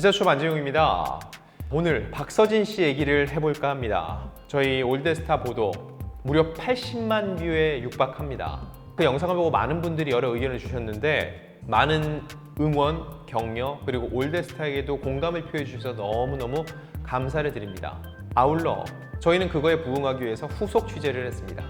기자수첩 안재용입니다. 오늘 박서진 씨 얘기를 해볼까 합니다. 저희 올드스타 보도 무려 80만 뷰에 육박합니다. 그 영상을 보고 많은 분들이 여러 의견을 주셨는데 많은 응원, 격려, 그리고 올드스타에게도 공감을 표해 주셔서 너무너무 감사를 드립니다. 아울러 저희는 그거에 부응하기 위해서 후속 취재를 했습니다.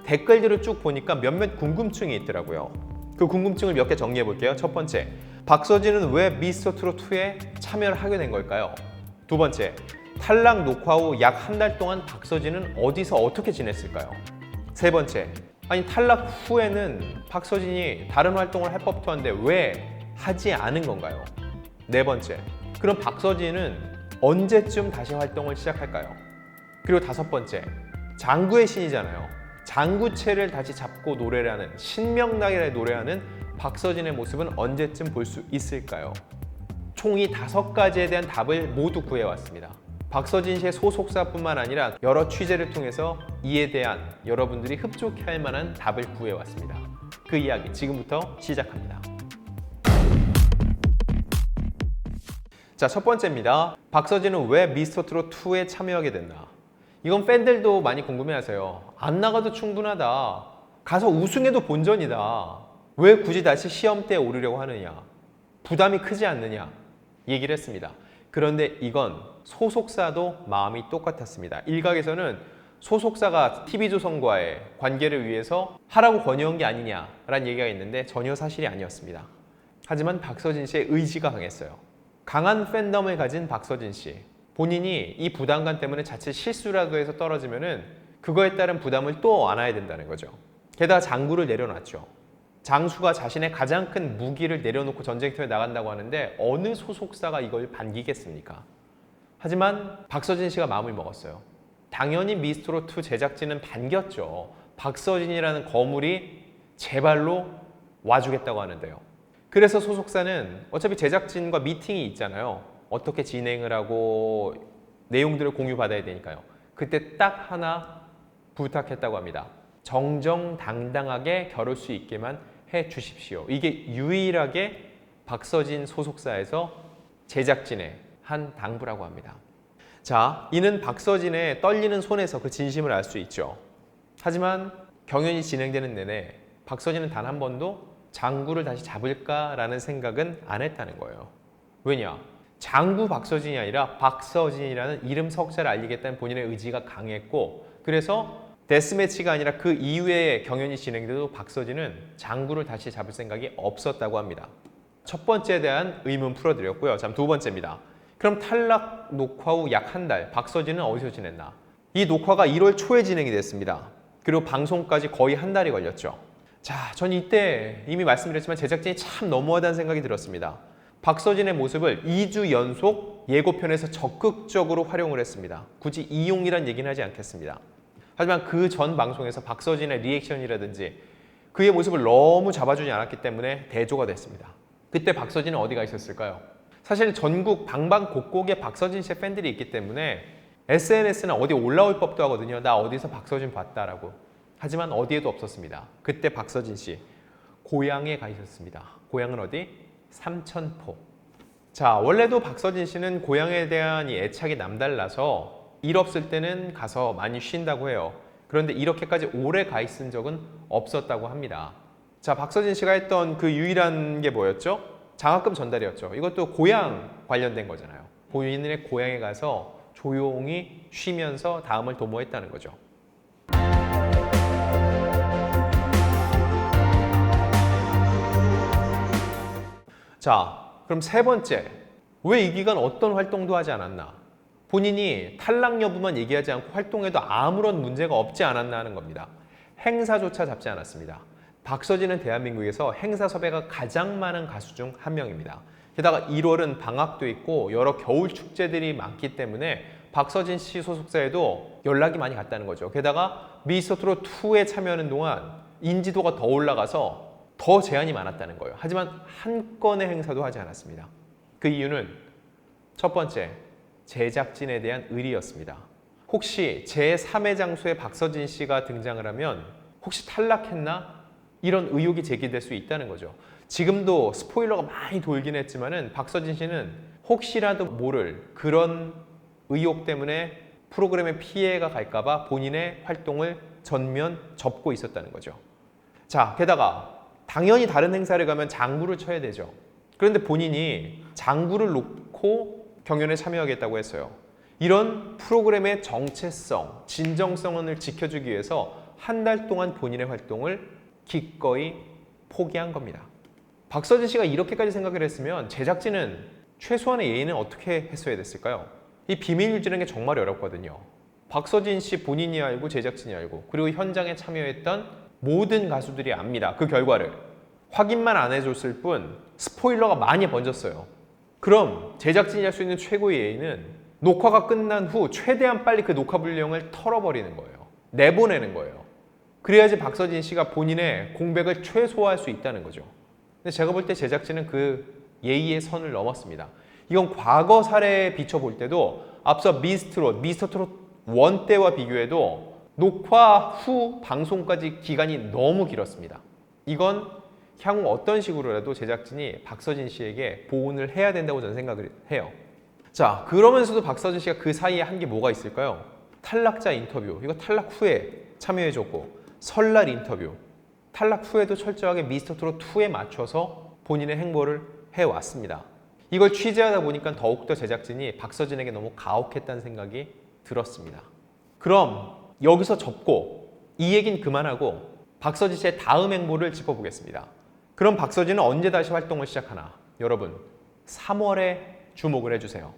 댓글들을 쭉 보니까 몇몇 궁금증이 있더라고요. 그 궁금증을 몇 개 정리해 볼게요. 첫 번째, 박서진은 왜 미스터트롯2에 참여를 하게 된 걸까요? 두 번째, 탈락 녹화 후 약 한 달 동안 박서진은 어디서 어떻게 지냈을까요? 세 번째, 아니 탈락 후에는 박서진이 다른 활동을 할 법도 한데 왜 하지 않은 건가요? 네 번째, 그럼 박서진은 언제쯤 다시 활동을 시작할까요? 그리고 다섯 번째, 장구의 신이잖아요. 장구채를 다시 잡고 노래를 하는, 신명나게 노래하는 박서진의 모습은 언제쯤 볼 수 있을까요? 총 이 5가지에 대한 답을 모두 구해왔습니다. 박서진 씨의 소속사뿐만 아니라 여러 취재를 통해서 이에 대한 여러분들이 흡족해할 만한 답을 구해왔습니다. 그 이야기 지금부터 시작합니다. 자, 첫 번째입니다. 박서진은 왜 미스터트롯2에 참여하게 됐나? 이건 팬들도 많이 궁금해하세요. 안 나가도 충분하다. 가서 우승해도 본전이다. 왜 굳이 다시 시험대에 오르려고 하느냐? 부담이 크지 않느냐? 얘기를 했습니다. 그런데 이건 소속사도 마음이 똑같았습니다. 일각에서는 소속사가 TV조선과의 관계를 위해서 하라고 권유한 게 아니냐라는 얘기가 있는데 전혀 사실이 아니었습니다. 하지만 박서진 씨의 의지가 강했어요. 강한 팬덤을 가진 박서진 씨. 본인이 이 부담감 때문에 자칫 실수라도 해서 떨어지면은 그거에 따른 부담을 또 안아야 된다는 거죠. 게다가 장구를 내려놨죠. 장수가 자신의 가장 큰 무기를 내려놓고 전쟁터에 나간다고 하는데 어느 소속사가 이걸 반기겠습니까? 하지만 박서진 씨가 마음을 먹었어요. 당연히 미스터트롯2 제작진은 반겼죠. 박서진이라는 거물이 제 발로 와주겠다고 하는데요. 그래서 소속사는 어차피 제작진과 미팅이 있잖아요. 어떻게 진행을 하고 내용들을 공유받아야 되니까요. 그때 딱 하나 부탁했다고 합니다. 정정당당하게 겨룰 수 있게만 해 주십시오. 이게 유일하게 박서진 소속사에서 제작진의 한 당부라고 합니다. 자, 이는 박서진의 떨리는 손에서 그 진심을 알 수 있죠. 하지만 경연이 진행되는 내내 박서진은 단 한 번도 장구를 다시 잡을까라는 생각은 안 했다는 거예요. 왜냐? 장구 박서진이 아니라 박서진이라는 이름 석자를 알리겠다는 본인의 의지가 강했고, 그래서 데스매치가 아니라 그 이후에 경연이 진행돼도 박서진은 장구를 다시 잡을 생각이 없었다고 합니다. 첫 번째에 대한 의문 풀어드렸고요. 자, 두 번째입니다. 그럼 탈락 녹화 후 약 한 달, 박서진은 어디서 지냈나? 이 녹화가 1월 초에 진행이 됐습니다. 그리고 방송까지 거의 한 달이 걸렸죠. 자, 전 이때 이미 말씀드렸지만 제작진이 참 너무하다는 생각이 들었습니다. 박서진의 모습을 2주 연속 예고편에서 적극적으로 활용을 했습니다. 굳이 이용이란 얘기는 하지 않겠습니다. 하지만 그 전 방송에서 박서진의 리액션이라든지 그의 모습을 너무 잡아주지 않았기 때문에 대조가 됐습니다. 그때 박서진은 어디가 있었을까요? 사실 전국 방방곡곡에 박서진 씨의 팬들이 있기 때문에 SNS는 어디 올라올 법도 하거든요. 나 어디서 박서진 봤다라고. 하지만 어디에도 없었습니다. 그때 박서진 씨 고향에 가 있었습니다. 고향은 어디? 삼천포. 자, 원래도 박서진 씨는 고향에 대한 이 애착이 남달라서 일 없을 때는 가서 많이 쉰다고 해요. 그런데 이렇게까지 오래 가 있은 적은 없었다고 합니다. 자, 박서진 씨가 했던 그 유일한 게 뭐였죠? 장학금 전달이었죠. 이것도 고향 관련된 거잖아요. 본인의 고향에 가서 조용히 쉬면서 다음을 도모했다는 거죠. 자, 그럼 세 번째, 왜 이 기간 어떤 활동도 하지 않았나? 본인이 탈락 여부만 얘기하지 않고 활동에도 아무런 문제가 없지 않았나 하는 겁니다. 행사조차 잡지 않았습니다. 박서진은 대한민국에서 행사 섭외가 가장 많은 가수 중 한 명입니다. 게다가 1월은 방학도 있고 여러 겨울 축제들이 많기 때문에 박서진 씨 소속사에도 연락이 많이 갔다는 거죠. 게다가 미스터트롯2에 참여하는 동안 인지도가 더 올라가서 더 제한이 많았다는 거예요. 하지만 한 건의 행사도 하지 않았습니다. 그 이유는 첫 번째, 제작진에 대한 의리였습니다. 혹시 제3의 장소에 박서진 씨가 등장을 하면 혹시 탈락했나? 이런 의혹이 제기될 수 있다는 거죠. 지금도 스포일러가 많이 돌긴 했지만은 박서진 씨는 혹시라도 모를 그런 의혹 때문에 프로그램에 피해가 갈까봐 본인의 활동을 전면 접고 있었다는 거죠. 자, 게다가 당연히 다른 행사를 가면 장구를 쳐야 되죠. 그런데 본인이 장구를 놓고 경연에 참여하겠다고 했어요. 이런 프로그램의 정체성, 진정성을 지켜주기 위해서 한 달 동안 본인의 활동을 기꺼이 포기한 겁니다. 박서진 씨가 이렇게까지 생각을 했으면 제작진은 최소한의 예의는 어떻게 했어야 됐을까요? 이 비밀 유지라는 게 정말 어렵거든요. 박서진 씨 본인이 알고 제작진이 알고 그리고 현장에 참여했던 모든 가수들이 압니다. 그 결과를. 확인만 안 해줬을 뿐 스포일러가 많이 번졌어요. 그럼 제작진이 할 수 있는 최고의 예의는 녹화가 끝난 후 최대한 빨리 그 녹화 분량을 털어버리는 거예요. 내보내는 거예요. 그래야지 박서진 씨가 본인의 공백을 최소화할 수 있다는 거죠. 근데 제가 볼 때 제작진은 그 예의의 선을 넘었습니다. 이건 과거 사례에 비춰볼 때도 앞서 미스터 트롯 1 때와 비교해도 녹화 후 방송까지 기간이 너무 길었습니다. 이건 향후 어떤 식으로라도 제작진이 박서진 씨에게 보온을 해야 된다고 저는 생각을 해요. 자, 그러면서도 박서진 씨가 그 사이에 한 게 뭐가 있을까요? 탈락자 인터뷰, 이거 탈락 후에 참여해줬고 설날 인터뷰, 탈락 후에도 철저하게 미스터 트롯 2에 맞춰서 본인의 행보를 해왔습니다. 이걸 취재하다 보니까 더욱더 제작진이 박서진에게 너무 가혹했다는 생각이 들었습니다. 그럼 여기서 접고 이 얘기는 그만하고 박서진 씨의 다음 행보를 짚어보겠습니다. 그럼 박서진은 언제 다시 활동을 시작하나? 여러분, 3월에 주목을 해주세요.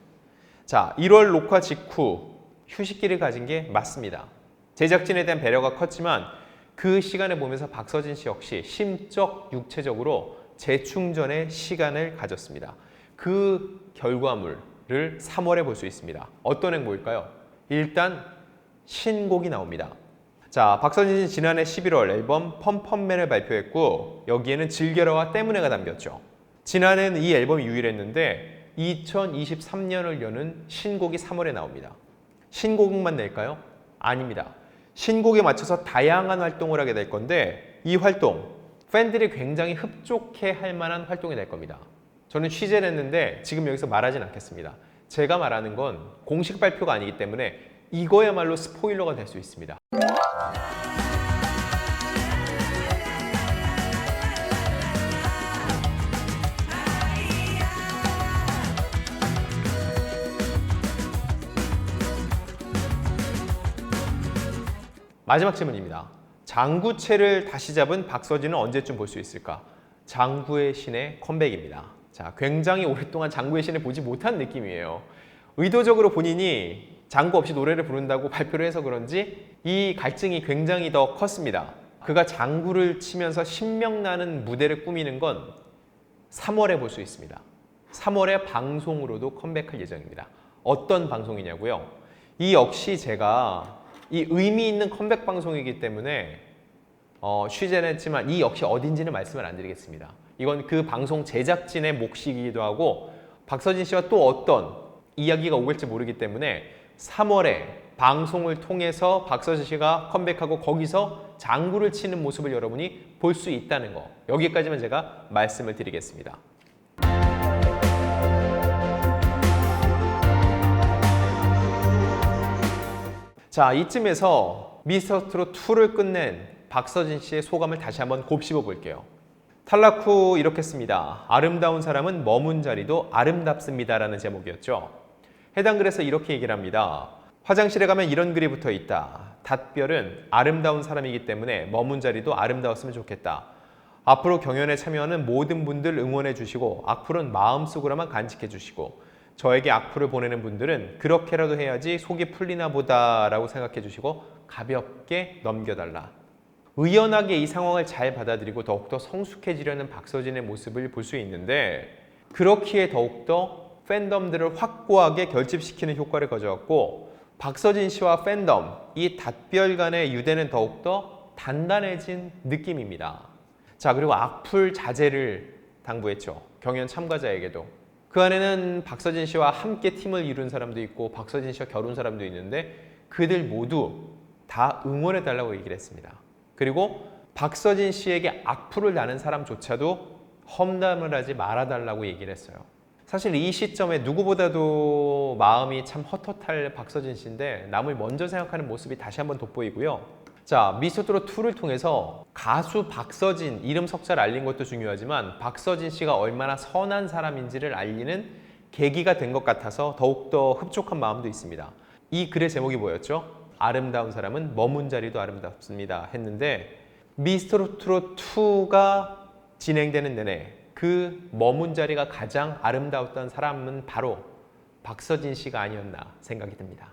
자, 1월 녹화 직후 휴식기를 가진 게 맞습니다. 제작진에 대한 배려가 컸지만 그 시간을 보면서 박서진 씨 역시 심적, 육체적으로 재충전의 시간을 가졌습니다. 그 결과물을 3월에 볼 수 있습니다. 어떤 행보일까요? 일단 신곡이 나옵니다. 자, 박서진 씨는 지난해 11월 앨범 펌펌맨을 발표했고 여기에는 즐겨라와 때문에가 담겼죠. 지난해는 이 앨범이 유일했는데 2023년을 여는 신곡이 3월에 나옵니다. 신곡만 낼까요? 아닙니다. 신곡에 맞춰서 다양한 활동을 하게 될 건데 이 활동, 팬들이 굉장히 흡족해 할 만한 활동이 될 겁니다. 저는 취재를 했는데 지금 여기서 말하진 않겠습니다. 제가 말하는 건 공식 발표가 아니기 때문에 이거야말로 스포일러가 될 수 있습니다. 마지막 질문입니다. 장구채를 다시 잡은 박서진은 언제쯤 볼 수 있을까? 장구의 신의 컴백입니다. 자, 굉장히 오랫동안 장구의 신을 보지 못한 느낌이에요. 의도적으로 본인이 장구 없이 노래를 부른다고 발표를 해서 그런지 이 갈증이 굉장히 더 컸습니다. 그가 장구를 치면서 신명나는 무대를 꾸미는 건 3월에 볼 수 있습니다. 3월에 방송으로도 컴백할 예정입니다. 어떤 방송이냐고요? 이 역시 제가 이 의미 있는 컴백 방송이기 때문에 취재는 했지만 이 역시 어딘지는 말씀을 안 드리겠습니다. 이건 그 방송 제작진의 몫이기도 하고 박서진 씨와 또 어떤 이야기가 오갈지 모르기 때문에 3월에 방송을 통해서 박서진 씨가 컴백하고 거기서 장구를 치는 모습을 여러분이 볼 수 있다는 거, 여기까지만 제가 말씀을 드리겠습니다. 자, 이쯤에서 미스터 트롯 2를 끝낸 박서진 씨의 소감을 다시 한번 곱씹어 볼게요. 탈락 후 이렇게 씁니다. 아름다운 사람은 머문 자리도 아름답습니다 라는 제목이었죠. 해당 글에서 이렇게 얘기를 합니다. 화장실에 가면 이런 글이 붙어 있다. 닷별은 아름다운 사람이기 때문에 머문 자리도 아름다웠으면 좋겠다. 앞으로 경연에 참여하는 모든 분들 응원해 주시고 악플은 마음속으로만 간직해 주시고 저에게 악플을 보내는 분들은 그렇게라도 해야지 속이 풀리나 보다 라고 생각해 주시고 가볍게 넘겨달라. 의연하게 이 상황을 잘 받아들이고 더욱더 성숙해지려는 박서진의 모습을 볼 수 있는데 그렇기에 더욱더 팬덤들을 확고하게 결집시키는 효과를 가져왔고 박서진 씨와 팬덤, 이 닷별 간의 유대는 더욱더 단단해진 느낌입니다. 자, 그리고 악플 자제를 당부했죠. 경연 참가자에게도. 그 안에는 박서진 씨와 함께 팀을 이룬 사람도 있고 박서진 씨와 결혼 사람도 있는데 그들 모두 다 응원해달라고 얘기를 했습니다. 그리고 박서진 씨에게 악플을 나는 사람조차도 험담을 하지 말아달라고 얘기를 했어요. 사실 이 시점에 누구보다도 마음이 참 헛헛할 박서진 씨인데 남을 먼저 생각하는 모습이 다시 한번 돋보이고요. 자, 미스터트롯 2를 통해서 가수 박서진 이름 석자를 알린 것도 중요하지만 박서진 씨가 얼마나 선한 사람인지를 알리는 계기가 된 것 같아서 더욱더 흡족한 마음도 있습니다. 이 글의 제목이 뭐였죠? 아름다운 사람은 머문 자리도 아름답습니다 했는데 미스터트롯 2가 진행되는 내내 그 머문 자리가 가장 아름다웠던 사람은 바로 박서진 씨가 아니었나 생각이 듭니다.